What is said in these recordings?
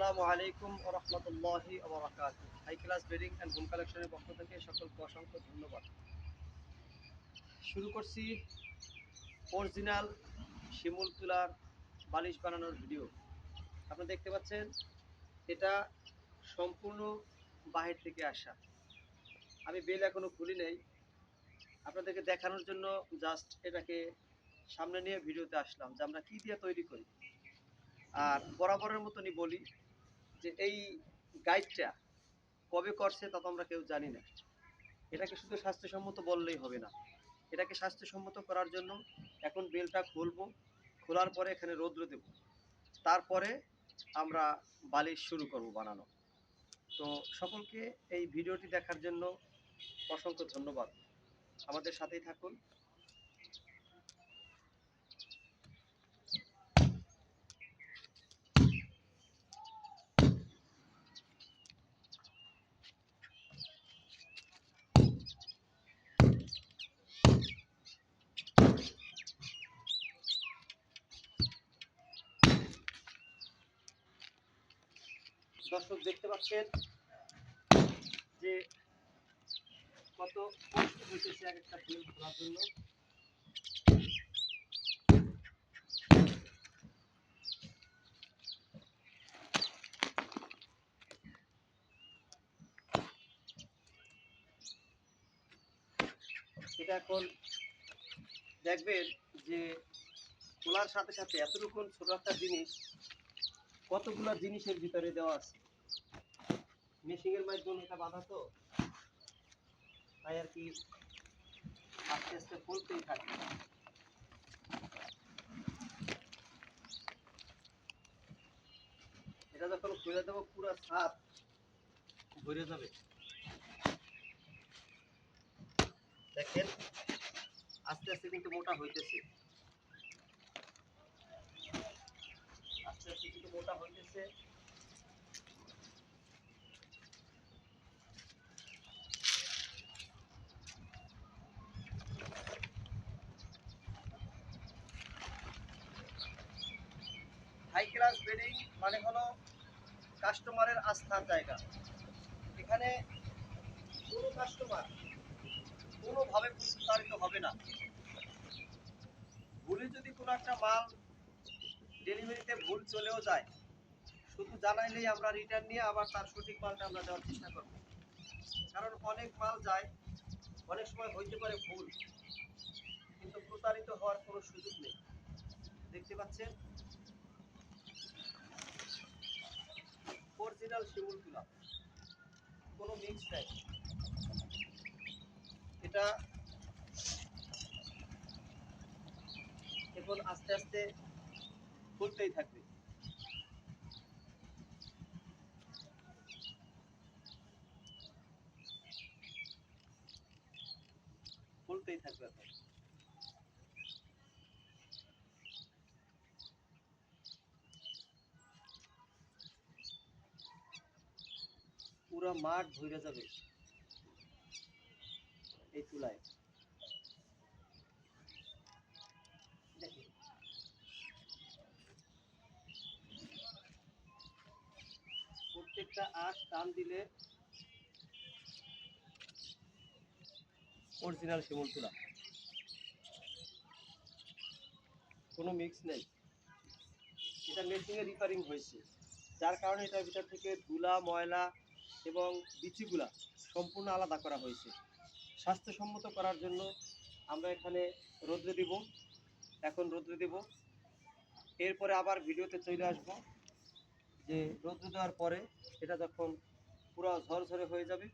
আসসালামু আলাইকুম ওয়া রাহমাতুল্লাহি ওয়া বারাকাতুহু। High class bedding and home কালেকশনের পক্ষ থেকে সকলকে অসংখ্য ধন্যবাদ। শুরু করছি অরিজিনাল শিমুল তুলার বালিশ বানানোর ভিডিও। আপনারা দেখতে পাচ্ছেন এটা সম্পূর্ণ বাহির থেকে আসা। আমি বেল এখনো খুলি নাই, আপনাদেরকে দেখানোর জন্য জাস্ট এটাকে সামনে নিয়ে ভিডিওতে আসলাম যে আমরা কি দিয়ে তৈরি করি। আর বরাবরের মতনই বলি যে এই গাইডটা কবে করছে তা তো আমরা কেউ জানি না। এটাকে শুধু স্বাস্থ্যসম্মত বললেই হবে না, এটাকে স্বাস্থ্যসম্মত করার জন্য এখন বেলটা খুলবো, খোলার পরে এখানে রৌদ্র দেব, তারপরে আমরা বালিশ শুরু করব বানানো। তো সকলকে এই ভিডিওটি দেখার জন্য অসংখ্য ধন্যবাদ। আমাদের সাথেই থাকুন। দর্শক দেখতে পাচ্ছেন যে কত কষ্ট হইতেছে এক একটা বেল খোলার জন্য। এটা এখন দেখবেন যে খোলার সাথে সাথে এতটুকু ছোট একটা জিনিস কতগুলো জিনিসের ভিতরে দেওয়া আছে। মেশিনের মাধ্যমে এটা বাঁধা, তো তাই আর কি আস্তে আস্তে খুলতেই থাকে। এটা যখন খুলে দেবো পুরো ছাদ ভরে যাবে। দেখেন আস্তে আস্তে কিন্তু মোটা হইতেছে, আস্তে আস্তে কিন্তু মোটা হইতেছে। হাই ক্লাস বেডিং মানে হলো কাস্টমারের আস্থার জায়গা। এখানে কোনো কাস্টমার কোনোভাবে প্রতারিত হবে না। ভুলে যদি কোনো একটা মাল ডেলিভারিতে ভুল চলেও যায়, শুধু জানাইলেই আমরা রিটার্ন নিয়ে আবার তার সঠিক মালটা আমরা দেওয়ার চেষ্টা করব। কারণ অনেক মাল যায়, অনেক সময় হইতে পারে ভুল, কিন্তু প্রতারিত হওয়ার কোনো সুযোগ নেই। দেখতে পাচ্ছেন অরিজিনাল শিমুল তুলা, কোনো মিক্স নাই। এটা এখন আস্তে আস্তে খুলতেই থাকবে। খুলতেই থাকবে এখন। পুরো মাঠ ভরে যাবে এই তুলায়। দেখেন প্রত্যেকটা আঁশ টান দিলে অরিজিনাল শিমুল তুলা, কোনো মিক্স নেই। এটা মেশিনে রিপেয়ারিং হয়েছে, যার কারণে এটার ভিতর থেকে ধুলা ময়লা এবং বিচিগুলা সম্পূর্ণ আলাদা করা হয়েছে। স্বাস্থ্যসম্মত করার জন্য আমরা এখানে রোদ্রে দিব, এখন রোদ্রে দেব, এরপরে আবার ভিডিওতে চলে আসব যে রোদ্রে দেওয়ার পরে এটা যখন পুরো ঝরঝরে হয়ে যাবে,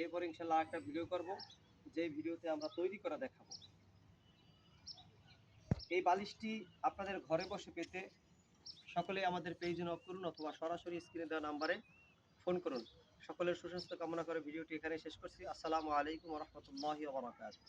এরপরে ইনশাল্লাহ একটা ভিডিও করব, যে ভিডিওতে আমরা তৈরি করা দেখাবো। এই বালিশটি আপনাদের ঘরে বসে পেতে সকলে আমাদের পেজে নক করুন অথবা সরাসরি স্ক্রিনে দেওয়া নাম্বারে ফোন করুন। সকলের সুস্বাস্থ্য কামনা করে ভিডিওটি এখানে শেষ করছি। আসসালামু আলাইকুম ওয়া রাহমাতুল্লাহি ওয়া বারাকাতুহু।